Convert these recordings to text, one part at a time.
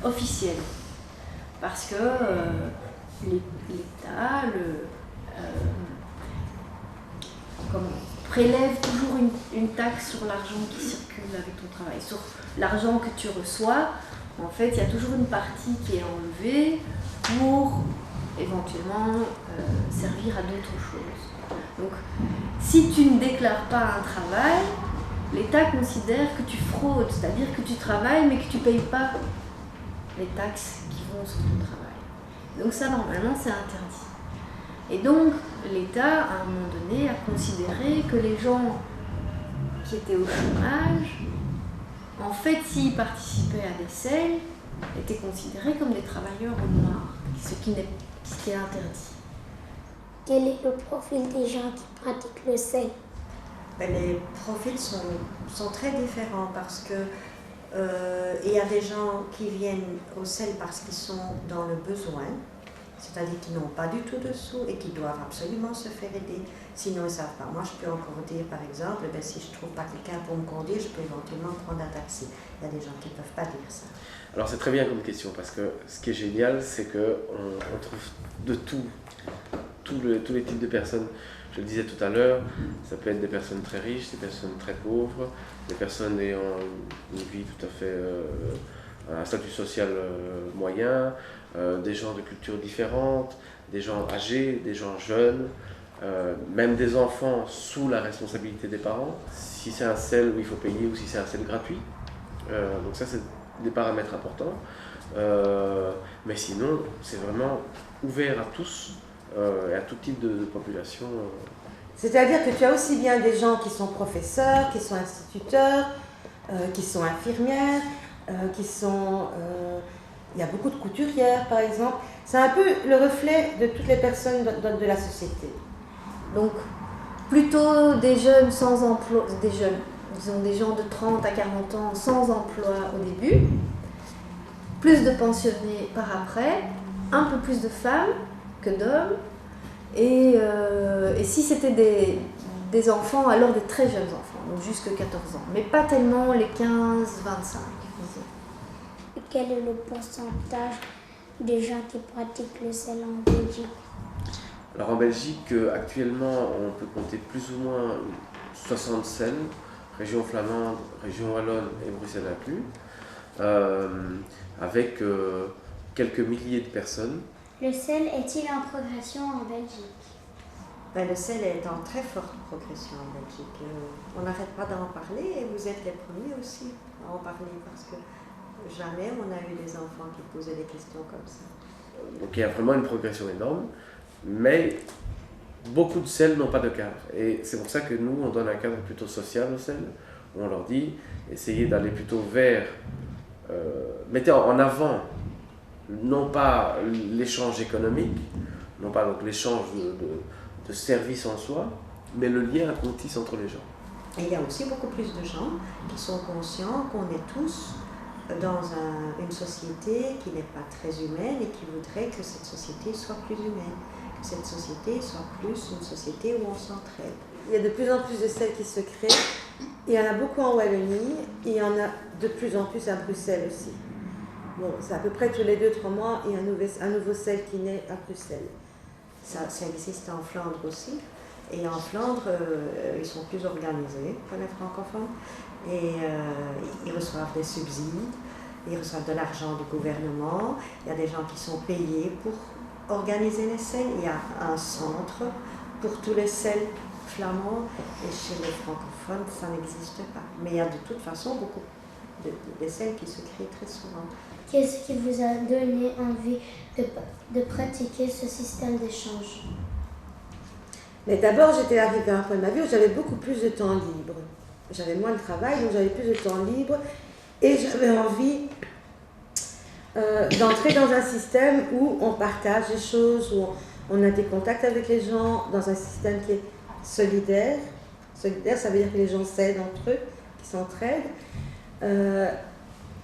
officielle. Parce que l'État prélève toujours une taxe sur l'argent qui circule avec ton travail. Sur l'argent que tu reçois, en fait, il y a toujours une partie qui est enlevée pour éventuellement servir à d'autres choses. Donc, si tu ne déclares pas un travail, l'État considère que tu fraudes, c'est-à-dire que tu travailles mais que tu ne payes pas les taxes qui vont sur ton travail. Donc ça, normalement, c'est interdit. Et donc, l'État, à un moment donné, a considéré que les gens qui étaient au chômage, en fait, s'ils participaient à des selles, étaient considérés comme des travailleurs au noir, ce qui est interdit. Quel est le profil des gens qui pratiquent le sel? Les profils sont très différents parce que il y a des gens qui viennent au sel parce qu'ils sont dans le besoin, c'est-à-dire qu'ils n'ont pas du tout de sous et qui doivent absolument se faire aider, sinon ils ne savent pas. Moi, je peux encore dire, par exemple, si je ne trouve pas quelqu'un pour me conduire, je peux éventuellement prendre un taxi. Il y a des gens qui ne peuvent pas dire ça. Alors c'est très bien comme question, parce que ce qui est génial, c'est qu'on trouve de tout, tous les types de personnes. Je le disais tout à l'heure, ça peut être des personnes très riches, des personnes très pauvres, des personnes ayant une vie tout à fait, un statut social moyen, des gens de cultures différentes, des gens âgés, des gens jeunes, même des enfants sous la responsabilité des parents, si c'est un sel où il faut payer ou si c'est un sel gratuit. Donc ça, c'est des paramètres importants. Mais sinon, c'est vraiment ouvert à tous. Et à tout type de population. C'est-à-dire que tu as aussi bien des gens qui sont professeurs, qui sont instituteurs, qui sont infirmières, il y a beaucoup de couturières par exemple. C'est un peu le reflet de toutes les personnes de la société. Donc plutôt des jeunes sans emploi, disons des gens de 30 à 40 ans sans emploi au début, plus de pensionnés par après, un peu plus de femmes que d'hommes, et si c'était des enfants, alors des très jeunes enfants, donc jusque 14 ans, mais pas tellement les 15-25. Quel est le pourcentage des gens qui pratiquent le sel en Belgique? Alors en Belgique, actuellement, on peut compter plus ou moins 60 sels, région flamande, région wallonne et Bruxelles inclus, avec quelques milliers de personnes. Le sel est-il en progression en Belgique? Le sel est en très forte progression en Belgique. On n'arrête pas d'en parler et vous êtes les premiers aussi à en parler parce que jamais on a eu des enfants qui posaient des questions comme ça. Donc il y a vraiment une progression énorme, mais beaucoup de sels n'ont pas de cadre. Et c'est pour ça que nous, on donne un cadre plutôt social au sel, où on leur dit, essayez d'aller plutôt vers, mettez en avant non pas l'échange économique, non pas donc l'échange de services en soi, mais le lien qu'on tisse entre les gens. Et il y a aussi beaucoup plus de gens qui sont conscients qu'on est tous dans une société qui n'est pas très humaine et qui voudrait que cette société soit plus humaine, que cette société soit plus une société où on s'entraide. Il y a de plus en plus de sels qui se créent, il y en a beaucoup en Wallonie, et il y en a de plus en plus à Bruxelles aussi. Bon, c'est à peu près tous les 2-3 mois, il y a un nouveau sel qui naît à Bruxelles. Ça existe en Flandre aussi. Et en Flandre, ils sont plus organisés que les francophones. Et ils reçoivent des subsides, ils reçoivent de l'argent du gouvernement. Il y a des gens qui sont payés pour organiser les sels. Il y a un centre pour tous les sels flamands. Et chez les francophones, ça n'existe pas. Mais il y a de toute façon beaucoup de sels qui se créent très souvent. Qu'est-ce qui vous a donné envie de pratiquer ce système d'échange? Mais d'abord, j'étais arrivée à un point de ma vie où j'avais beaucoup plus de temps libre. J'avais moins de travail, donc j'avais plus de temps libre. Et j'avais envie d'entrer dans un système où on partage les choses, où on a des contacts avec les gens, dans un système qui est solidaire. Solidaire, ça veut dire que les gens s'aident entre eux, qui s'entraident.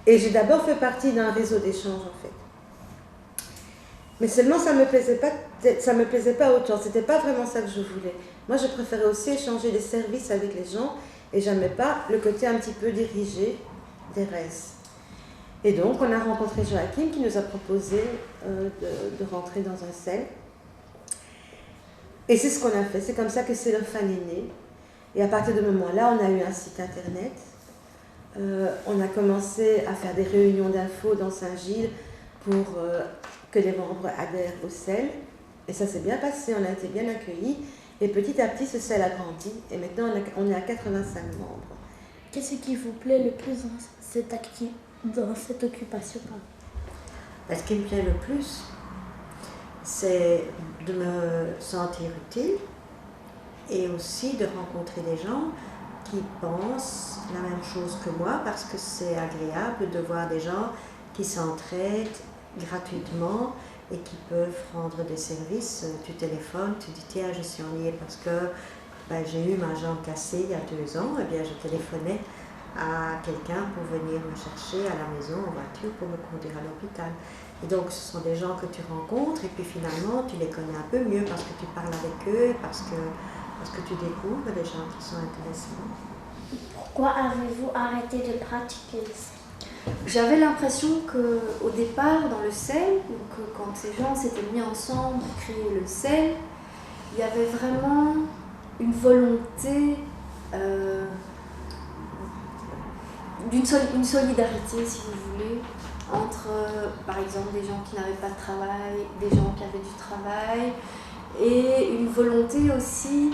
Et j'ai d'abord fait partie d'un réseau d'échange en fait. Mais seulement ça me plaisait pas autant, c'était pas vraiment ça que je voulais. Moi je préférais aussi échanger des services avec les gens et j'aimais pas le côté un petit peu dirigé des restes. Et donc, on a rencontré Joachim qui nous a proposé de rentrer dans un CEL. Et c'est ce qu'on a fait. C'est comme ça que Cellophane est né. Et à partir de ce moment-là, on a eu un site internet. On a commencé à faire des réunions d'infos dans Saint-Gilles pour que les membres adhèrent au CEL. Et ça s'est bien passé, on a été bien accueillis. Et petit à petit, ce CEL a grandi. Et maintenant, on est à 85 membres. Qu'est-ce qui vous plaît le plus dans cette occupation? Ce qui me plaît le plus, c'est de me sentir utile et aussi de rencontrer des gens qui pensent la même chose que moi, parce que c'est agréable de voir des gens qui s'entraident gratuitement et qui peuvent rendre des services. Tu téléphones, tu dis tiens, je suis ennuyée parce que j'ai eu ma jambe cassée il y a 2 ans, et bien je téléphonais à quelqu'un pour venir me chercher à la maison en voiture pour me conduire à l'hôpital. Et donc ce sont des gens que tu rencontres et puis finalement tu les connais un peu mieux parce que tu parles avec eux, parce que tu découvres des gens qui sont intéressants. Pourquoi avez-vous arrêté de pratiquer le CEL? J'avais l'impression qu'au départ, dans le CEL, donc, quand ces gens s'étaient mis ensemble pour créer le CEL, il y avait vraiment une volonté une solidarité, si vous voulez, entre, par exemple, des gens qui n'avaient pas de travail, des gens qui avaient du travail, et une volonté aussi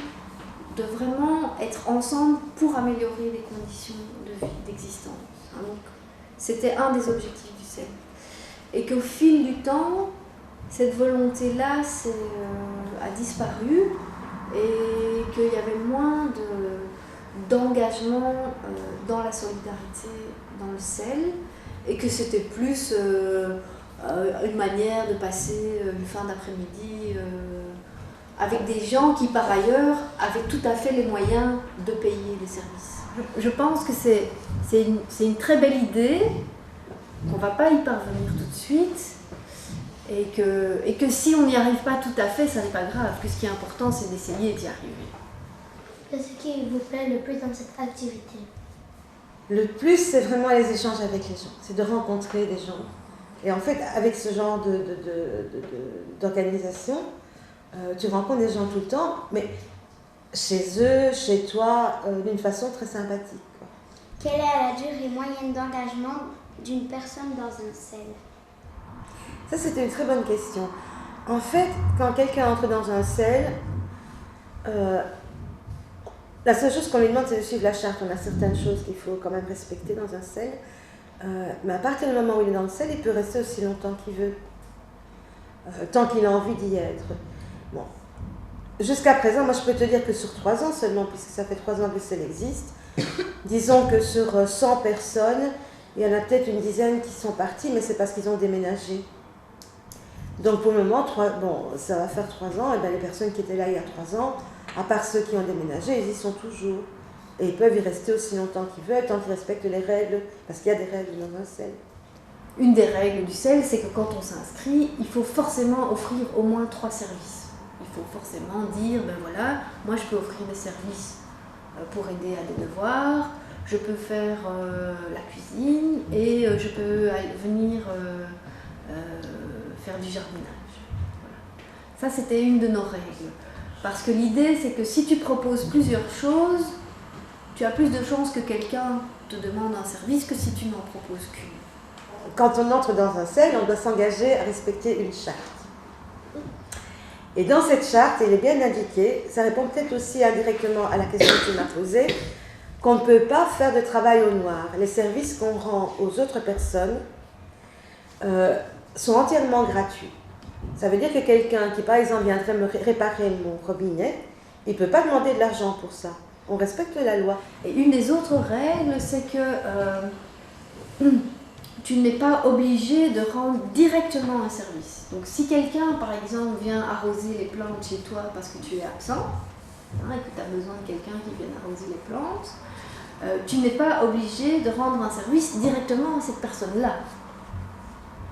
de vraiment être ensemble pour améliorer les conditions de vie, d'existence. Donc, c'était un des objectifs du CEL. Et qu'au fil du temps, cette volonté-là a disparu et qu'il y avait moins d'engagement dans la solidarité dans le CEL et que c'était plus une manière de passer une fin d'après-midi avec des gens qui par ailleurs avaient tout à fait les moyens de payer les services. Je pense que c'est une très belle idée, qu'on ne va pas y parvenir tout de suite et que si on n'y arrive pas tout à fait, ça n'est pas grave, que ce qui est important c'est d'essayer d'y arriver. Qu'est-ce qui vous plaît le plus dans cette activité? Le plus, c'est vraiment les échanges avec les gens, c'est de rencontrer des gens. Et en fait, avec ce genre d'organisation, tu rencontres des gens tout le temps, mais chez eux, chez toi, d'une façon très sympathique, quoi. Quelle est la durée moyenne d'engagement d'une personne dans un CEL? Ça, c'était une très bonne question. En fait, quand quelqu'un entre dans un CEL, la seule chose qu'on lui demande, c'est de suivre la charte. On a certaines choses qu'il faut quand même respecter dans un CEL. Mais à partir du moment où il est dans le CEL, il peut rester aussi longtemps qu'il veut. Tant qu'il a envie d'y être. Bon. Jusqu'à présent, moi je peux te dire que sur 3 ans seulement, puisque ça fait 3 ans que le CEL existe, disons que sur 100 personnes, il y en a peut-être une dizaine qui sont parties, mais c'est parce qu'ils ont déménagé. Donc pour le moment, ça va faire 3 ans, et bien les personnes qui étaient là il y a 3 ans, à part ceux qui ont déménagé, ils y sont toujours. Et ils peuvent y rester aussi longtemps qu'ils veulent, tant qu'ils respectent les règles, parce qu'il y a des règles dans un CEL. Une des règles du CEL, c'est que quand on s'inscrit, il faut forcément offrir au moins 3 services. Il faut forcément dire, ben voilà, moi je peux offrir des services pour aider à des devoirs, je peux faire la cuisine et je peux venir faire du jardinage. Voilà. Ça, c'était une de nos règles. Parce que l'idée, c'est que si tu proposes plusieurs choses, tu as plus de chances que quelqu'un te demande un service que si tu n'en proposes qu'une. Quand on entre dans un CEL, on doit s'engager à respecter une charte. Et dans cette charte, il est bien indiqué, ça répond peut-être aussi indirectement à la question que tu m'as posée, qu'on ne peut pas faire de travail au noir. Les services qu'on rend aux autres personnes sont entièrement gratuits. Ça veut dire que quelqu'un qui, par exemple, viendrait me réparer mon robinet, il ne peut pas demander de l'argent pour ça. On respecte la loi. Et une des autres règles, c'est que tu n'es pas obligé de rendre directement un service. Donc si quelqu'un, par exemple, vient arroser les plantes chez toi parce que tu es absent, et que tu as besoin de quelqu'un qui vienne arroser les plantes, tu n'es pas obligé de rendre un service directement à cette personne-là.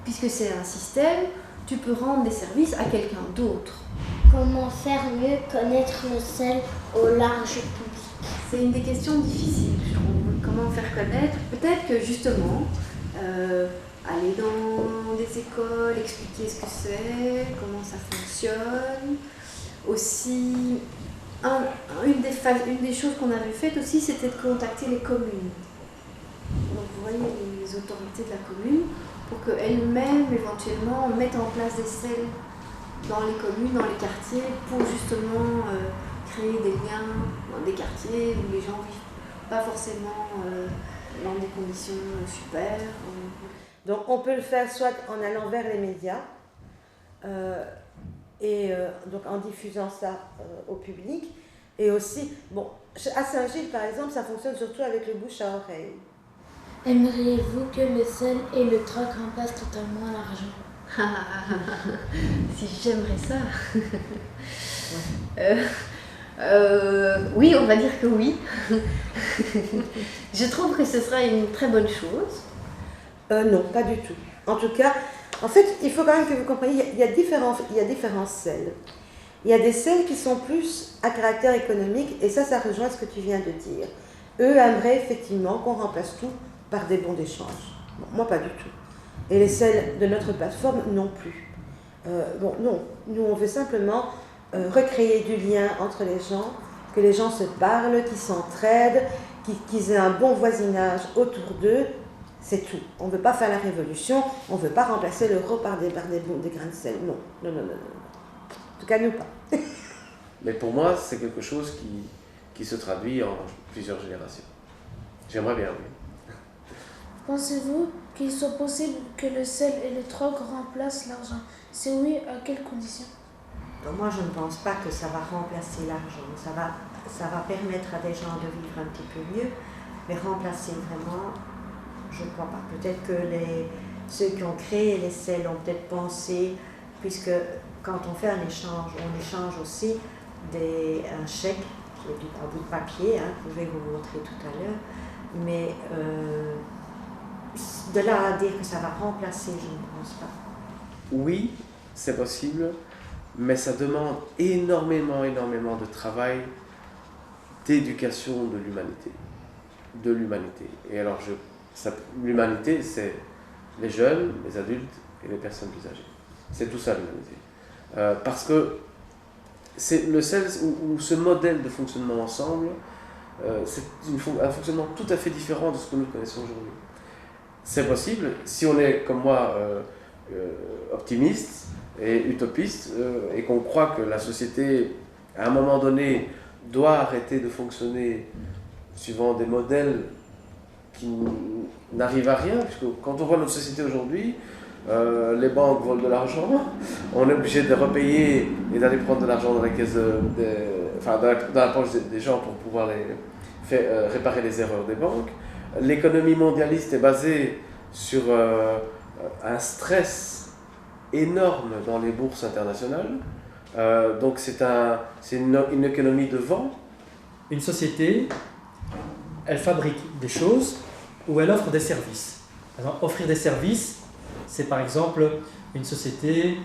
Puisque c'est un système, tu peux rendre des services à quelqu'un d'autre. Comment faire mieux connaître le CEL au large public? C'est une des questions difficiles, je trouve. Comment faire connaître? Peut-être que justement, aller dans des écoles, expliquer ce que c'est, comment ça fonctionne. Aussi, une des choses qu'on avait faites aussi, c'était de contacter les communes. Donc vous voyez, les autorités de la commune, pour qu'elles-mêmes, éventuellement, mettent en place des selles dans les communes, dans les quartiers, pour justement créer des liens dans des quartiers où les gens ne vivent pas forcément dans des conditions super. Donc on peut le faire soit en allant vers les médias, donc en diffusant ça au public, et aussi, bon, à Saint-Gilles par exemple, ça fonctionne surtout avec le bouche à oreille. Aimeriez-vous que le sel et le troc remplacent totalement l'argent? Si j'aimerais ça. Oui, on va dire que oui. Je trouve que ce sera une très bonne chose. Non, pas du tout. En tout cas, en fait, il faut quand même que vous compreniez, il y a différents sels. Il y a des sels qui sont plus à caractère économique, et ça rejoint ce que tu viens de dire. Eux aimeraient effectivement qu'on remplace tout par des bons d'échange. Bon, moi, pas du tout. Et les sels de notre plateforme non plus. Non, nous on veut simplement recréer du lien entre les gens, que les gens se parlent, qu'ils s'entraident, qu'ils aient un bon voisinage autour d'eux. C'est tout. On ne veut pas faire la révolution, on ne veut pas remplacer l'euro par des grains de sel. Non. En tout cas, nous pas. Mais pour moi, c'est quelque chose qui se traduit en plusieurs générations. J'aimerais bien, oui. Pensez-vous qu'il soit possible que le sel et le troc remplacent l'argent? Si oui, à quelles conditions? Donc moi, je ne pense pas que ça va remplacer l'argent. Ça va permettre à des gens de vivre un petit peu mieux, mais remplacer vraiment, je ne crois pas. Peut-être que ceux qui ont créé les sels ont peut-être pensé, puisque quand on fait un échange, on échange aussi un chèque, un bout de papier, que je vais vous montrer tout à l'heure, mais de là à dire que ça va remplacer, je ne pense pas. Oui, c'est possible, mais ça demande énormément de travail, d'éducation de l'humanité. Et alors, l'humanité, c'est les jeunes, les adultes et les personnes plus âgées. C'est tout ça l'humanité. Parce que c'est le sel ou ce modèle de fonctionnement ensemble, c'est un fonctionnement tout à fait différent de ce que nous connaissons aujourd'hui. C'est possible, si on est comme moi optimiste et utopiste et qu'on croit que la société, à un moment donné, doit arrêter de fonctionner suivant des modèles qui n'arrivent à rien, puisque quand on voit notre société aujourd'hui, les banques volent de l'argent, on est obligé de repayer et d'aller prendre de l'argent dans les caisses dans la poche des gens pour pouvoir réparer les erreurs des banques. L'économie mondialiste est basée sur un stress énorme dans les bourses internationales. Donc c'est une économie de vent. Une société, elle fabrique des choses ou elle offre des services. Par exemple, offrir des services, c'est par exemple une société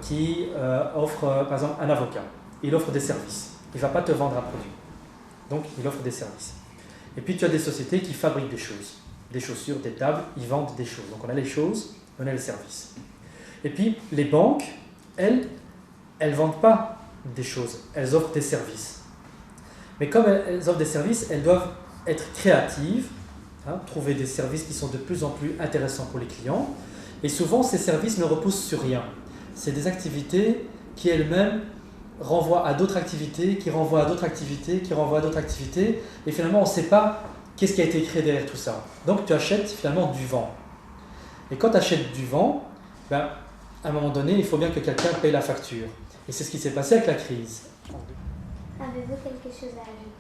qui offre par exemple un avocat. Il offre des services. Il ne va pas te vendre un produit. Donc il offre des services. Et puis tu as des sociétés qui fabriquent des choses. Des chaussures, des tables, ils vendent des choses. Donc on a les choses, on a les services. Et puis les banques, elles ne vendent pas des choses, elles offrent des services. Mais comme elles offrent des services, elles doivent être créatives, trouver des services qui sont de plus en plus intéressants pour les clients. Et souvent, ces services ne reposent sur rien. C'est des activités qui elles-mêmes renvoient à d'autres activités, qui renvoient à d'autres activités, qui renvoient à d'autres activités. Et finalement, on ne sait pas qu'est-ce qui a été créé derrière tout ça. Donc, tu achètes finalement du vent. Et quand tu achètes du vent, à un moment donné, il faut bien que quelqu'un paye la facture. Et c'est ce qui s'est passé avec la crise. Avez-vous quelque chose à ajouter?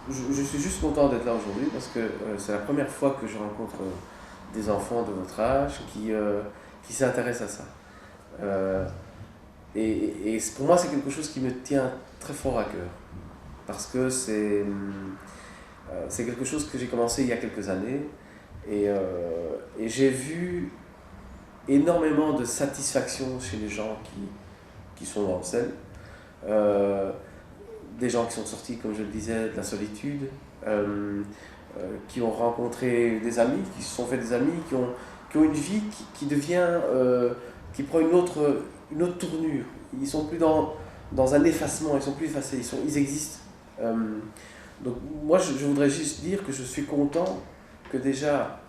Je suis juste content d'être là aujourd'hui parce que c'est la première fois que je rencontre des enfants de votre âge qui s'intéressent à ça. Et pour moi, c'est quelque chose qui me tient très fort à cœur. Parce que c'est quelque chose que j'ai commencé il y a quelques années. Et j'ai vu énormément de satisfaction chez les gens qui sont dans le sel. Des gens qui sont sortis, comme je le disais, de la solitude, qui ont rencontré des amis, qui se sont fait des amis, qui ont une vie qui devient, qui prend une autre tournure. Ils ne sont plus dans un effacement, ils ne sont plus effacés, ils existent. Donc moi je voudrais juste dire que je suis content que déjà